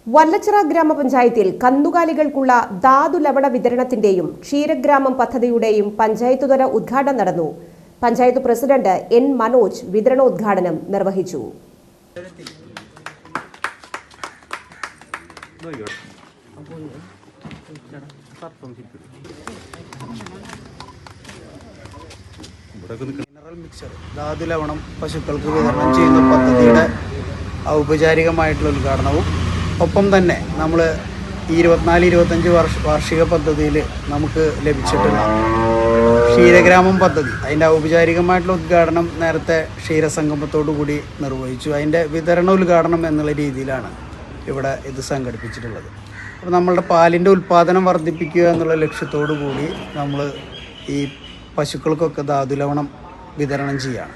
വല്ലച്ചിറ ഗ്രാമപഞ്ചായത്തിൽ കന്നുകാലികൾക്കുള്ള ധാതുലവണ വിതരണത്തിന്റെയും ക്ഷീരഗ്രാമം പദ്ധതിയുടെയും പഞ്ചായത്തുതല ഉദ്ഘാടനം നടന്നു. പഞ്ചായത്ത് പ്രസിഡന്റ് എൻ മനോജ് വിതരണോദ്ഘാടനം നിർവഹിച്ചു. മിനറൽ മിക്സർ ധാതുലവണം പശുക്കൾക്ക് വിതരണം ചെയ്യുന്ന പദ്ധതിയുടെ ഔപചാരികമായിട്ടുള്ള ഉദ്ഘാടനവും ഒപ്പം തന്നെ നമ്മൾ 24-25 വാർഷിക പദ്ധതിയിൽ നമുക്ക് ലഭിച്ചിട്ടുള്ള ക്ഷീരഗ്രാമം പദ്ധതി അതിൻ്റെ ഔപചാരികമായിട്ടുള്ള ഉദ്ഘാടനം നേരത്തെ ക്ഷീരസംഗമത്തോടു കൂടി നിർവഹിച്ചു. അതിൻ്റെ വിതരണ ഉദ്ഘാടനം എന്നുള്ള രീതിയിലാണ് ഇവിടെ ഇത് സംഘടിപ്പിച്ചിട്ടുള്ളത്. അപ്പോൾ നമ്മളുടെ പാലിൻ്റെ ഉൽപ്പാദനം വർദ്ധിപ്പിക്കുക എന്നുള്ള ലക്ഷ്യത്തോടു കൂടി നമ്മൾ ഈ പശുക്കൾക്കൊക്കെ ധാതുലവണം വിതരണം ചെയ്യുകയാണ്.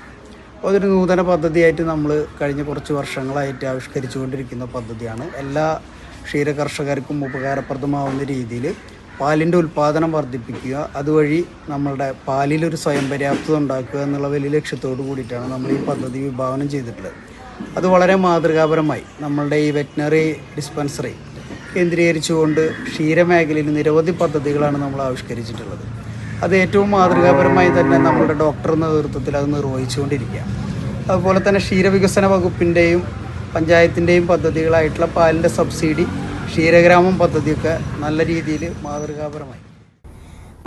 അപ്പോൾ അതൊരു നൂതന പദ്ധതിയായിട്ട് നമ്മൾ കഴിഞ്ഞ കുറച്ച് വർഷങ്ങളായിട്ട് ആവിഷ്കരിച്ചുകൊണ്ടിരിക്കുന്ന പദ്ധതിയാണ്. എല്ലാ ക്ഷീരകർഷകർക്കും ഉപകാരപ്രദമാവുന്ന രീതിയിൽ പാലിൻ്റെ ഉൽപ്പാദനം വർദ്ധിപ്പിക്കുക, അതുവഴി നമ്മളുടെ പാലിലൊരു സ്വയം പര്യാപ്തത ഉണ്ടാക്കുക എന്നുള്ള വലിയ ലക്ഷ്യത്തോടു കൂടിയിട്ടാണ് നമ്മൾ ഈ പദ്ധതി വിഭാവനം ചെയ്തിട്ടുള്ളത്. അത് വളരെ മാതൃകാപരമായി നമ്മളുടെ ഈ വെറ്റിനറി ഡിസ്പെൻസറി കേന്ദ്രീകരിച്ചുകൊണ്ട് ക്ഷീരമേഖലയിൽ നിരവധി പദ്ധതികളാണ് നമ്മൾ ആവിഷ്കരിച്ചിട്ടുള്ളത്. അത് ഏറ്റവും മാതൃകാപരമായി തന്നെ നമ്മുടെ ഡോക്ടർ നേതൃത്വത്തിൽ അത് നിർവഹിച്ചുകൊണ്ടിരിക്കുക. അതുപോലെ തന്നെ ക്ഷീരവികസന വകുപ്പിൻ്റെയും പഞ്ചായത്തിൻ്റെയും പദ്ധതികളായിട്ടുള്ള പാലിൻ്റെ സബ്സിഡി, ക്ഷീരഗ്രാമം പദ്ധതിയൊക്കെ നല്ല രീതിയിൽ മാതൃകാപരമായി.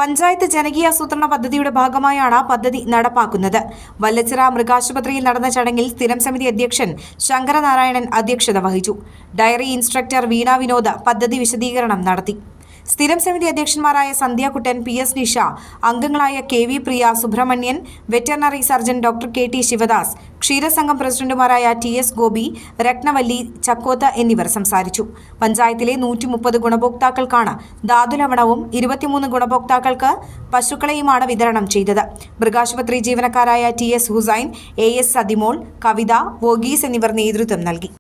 പഞ്ചായത്ത് ജനകീയാസൂത്രണ പദ്ധതിയുടെ ഭാഗമായാണ് പദ്ധതി നടപ്പാക്കുന്നത്. വല്ലച്ചിറ മൃഗാശുപത്രിയിൽ നടന്ന ചടങ്ങിൽ സ്ഥിരം സമിതി അധ്യക്ഷൻ ശങ്കരനാരായണൻ അധ്യക്ഷത വഹിച്ചു. ഡയറി ഇൻസ്ട്രക്ടർ വീണ വിനോദ് പദ്ധതി വിശദീകരണം നടത്തി. സ്ഥിരം സമിതി അധ്യക്ഷന്മാരായ സന്ധ്യാകുട്ടൻ, PS നിഷ, അംഗങ്ങളായ KV Priya, Subrahmanyan, veterinary surgeon doctor KT Sivadas, ക്ഷീരസംഘം പ്രസിഡന്റുമാരായ TS ഗോപി, രത്നവല്ലി, ചക്കോത്ത് എന്നിവർ സംസാരിച്ചു. പഞ്ചായത്തിലെ 130 ഗുണഭോക്താക്കൾക്കാണ് ധാതുലവണവും 23 ഗുണഭോക്താക്കൾക്ക് പശുക്കളെയുമാണ് വിതരണം ചെയ്തത്. മൃഗാശുപത്രി ജീവനക്കാരായ TS ഹുസൈൻ, AS സതിമോൾ, കവിത, വോഗീസ് എന്നിവർ നേതൃത്വം നൽകി.